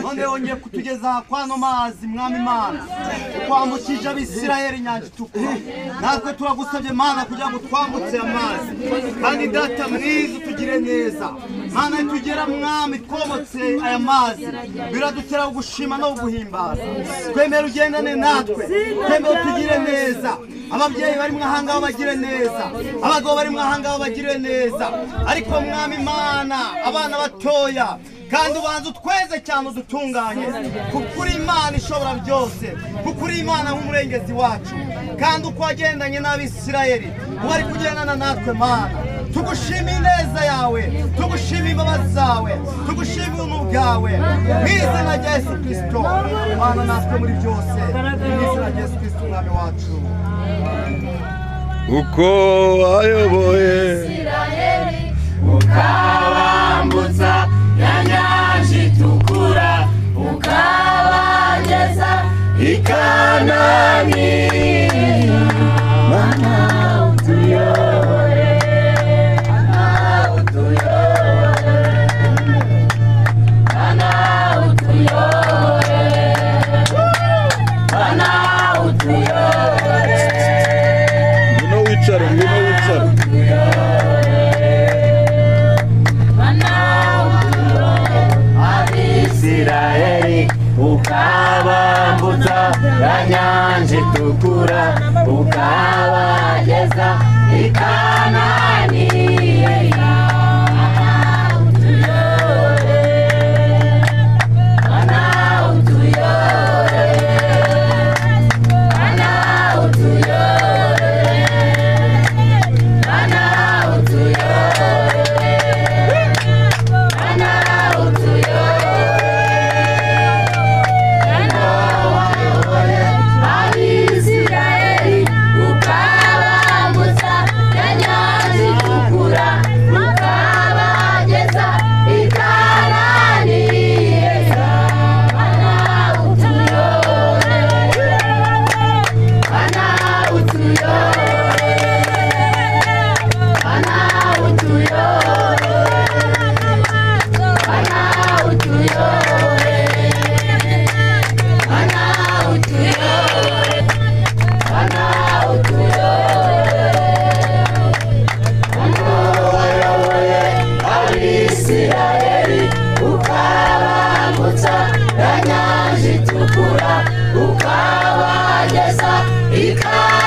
none wongeye kutugeza kwano mazi mwami Imana twambukije abisirayeli inyanja itukura natwe turagusabye Mana kugira ngo twambutse amazi kandi data mwiza utugire neza Mana tugera mwami twomotse aya mazi biradutera gushima no guhimbaza twemera ugendane natwe twemera tugire neza ababyeyi bari mwahanga bagire neza abagabo bari mwahanga bagire neza ariko mwami Imana abana batoya kandi ubanza utweze cyane udutunganye kuko uri Imana ishobora byose kuko uri Imana nk'umurengezi wacu kandi uko wagendanye n'abisirayeli wari kugendana natwe Mana tugushima ineza yawe tugushima imbabazi zawe tugushima ubuntu bwawe mu izina rya Yesu Kristo Mana natwe muri byose mu izina rya Yesu Kristo umwami wacu uko wayoboye Isirayeli ukabambutsa ya nyanja itukura ukabageza i Kanani Mana utuyobore Mana utuyobore Mana utuyobore Mana utuyobore ngwino wicare Isirayeli ukabambutsa ya nyanja itukura ukabageza i Kanani Mana utuyobore Mana utuyobore Mana utuyobore Mana utuyobore Isirayeli ukabambutsa ya nyanja itukura ukabageza i Kanani Mana utuyobore Mana utuyobore Mana utuyobore Mana utuyobore Mana utuyobore Mana utuyobore Abisirayeli ukabambutsa ya nyanja itukura ukabageza i Kanani